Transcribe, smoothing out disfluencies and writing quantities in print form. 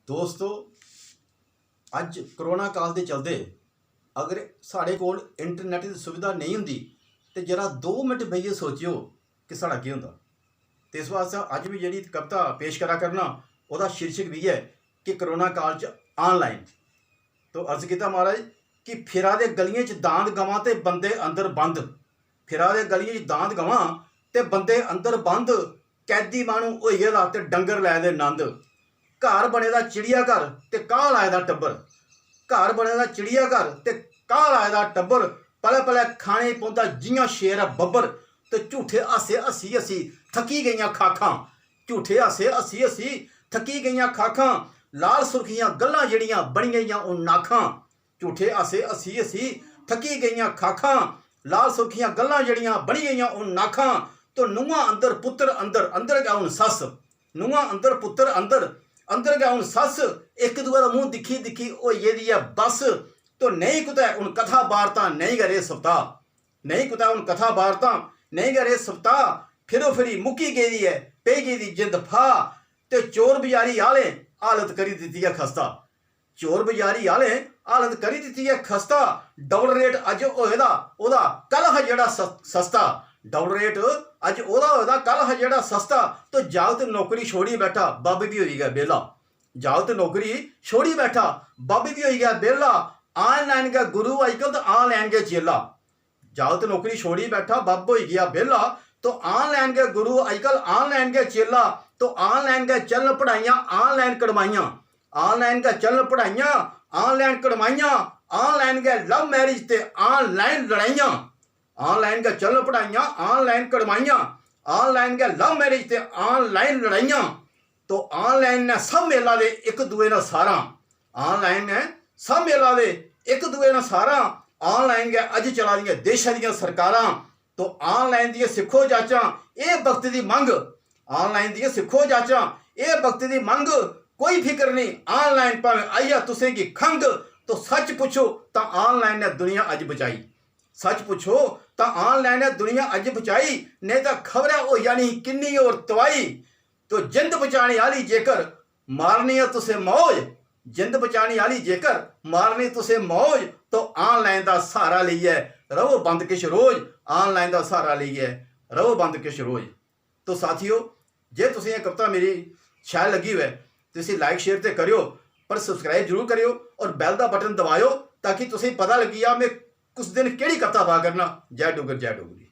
दोस्तों अज करोना काल के चलते अगर साढ़े कोल इंटरनेट की सुविधा नहीं होंगी तो जरा 2 मिनट बेहिए सोचियो कि साढ़ा की होंदा। तो इस वास्ते अज भी जी कविता पेश करा करना वह शीर्षक भी है कि करोना काल च ऑनलाइन। तो अर्ज किया महाराज कि फिरा दे गलियां च दांद गवां ते बंदे अंदर बंद, फिरा दे गलियां च दांद गवां ते बंदे अंदर बंद, कैदी मानू होइए दा ते डंगर लै दे नंद। घर बने दा चिड़िया घर ते काह लाए दा टब्बर, घर बने दा चिड़िया घर ते काह लाए दा टब्बर, पलै पलै खाने पौंदा जियां शेर है बब्बर। ते झूठे हासे हसी हसी थकी गईयां खाखां, झूठे हासे हसी हसी थकी गईयां खाखां, लाल सुर्खियां गल्लां जड़ियां बनी गईयां उन नाखां। झूठे हासे हसी हसी थकी गईयां खाखां, लाल सुर्खियां गल्लां जड़ियां बनी गईयां उन नाखां। तो नुआं अंदर पुत्र अंदर, अंदर गया हूँ सस, नुआं अंदर पुत्र अंदर, अंदर गया हूँ सस। एक दूए का मुँह दिखी दिखी होई गेदी है बस। तो नहीं कुतै उन कथा वार्ता नहीं करे सप्ताह, नहीं कुतै उन कथा वार्ता नहीं करे सप्ताह। फिरो फिरी मुक्की गेदी है पेई गेदी जिंद फा। ते चोर बजारी आले हालत करी दित्ती है खस्ता, चोर बजारी आले हालत करी दित्ती है खस्ता। डबल रेट अज होएदा ओदा कल हा जेड़ा सस्ता, डबल रेट अज ओदा होएदा कल हा जेड़ा सस्ता। तो जागत नौकरी छोड़ी बैठा बब भी होई गया बेला, जागत नौकरी छोड़ी बैठा बब भी होई गया बेला। ऑनलाइन गया गुरु अजकल तो ऑनलाइन गया चेला, जागत नौकरी छोड़ी बैठा बब हो गया बेला। तो ऑनलाइन गया गुरु अजकल ऑनलाइन गया चेला। तो ऑनलाइन गया चलन पढ़ाइयां ऑनलाइन कड़माइयां, ऑनलाइन गया चलन पढ़ाइयां ऑनलाइन कड़माइयां। ऑनलाइन गया लव मैरिज ते ऑनलाइन लड़ाइयां, ऑनलाइन गया चलन पढ़ाइयां ऑनलाइन कड़माइयां, ऑनलाइन गया लव मैरिज ते ऑनलाइन लड़ाइयां। तो ऑनलाइन ने सब मेला दे एक दूए ना सारा, ऑनलाइन ने सब मेला दे एक दूए ना सारा। ऑनलाइन गया अज चला दियां देशां दियां सरकारां। तो ऑनलाइन दी सिखो जाचां ये वक्त दी मंग, ऑनलाइन दी सिखो जाचां ये वक्त दी मंग। कोई फिक्र नहीं ऑनलाइन भावें आई जा तुसें की खंग। तो सच पुछो तो ऑनलाइन ने दुनिया अज बचाई, सच पुछो तो ऑनलाइन ने दुनिया अज बचाई, नहीं तो खबरें हो जानी किन्नी और तवाई। तो जिंद बचाने वाली जेकर मारनी है तुसें मौज, जिंद बचाने वाली जेकर मारनी तुसें मौज। तो ऑनलाइन का सहारा लीए रहो बंद किश रोज, ऑनलाइन का सहारा लीए रहो बंद किश रोज। तो साथियों जे तुसें ये कविता मेरी शैल लगी हुए तो इसे लाइक शेयर तो करियो, पर सबसक्राइब जरूर करियो और बैल का बटन दबायो ताकि तुसें पता लगी जा मैं कुछ दिन केड़ी कविता पा करना। जय डुगर जय डोगरी।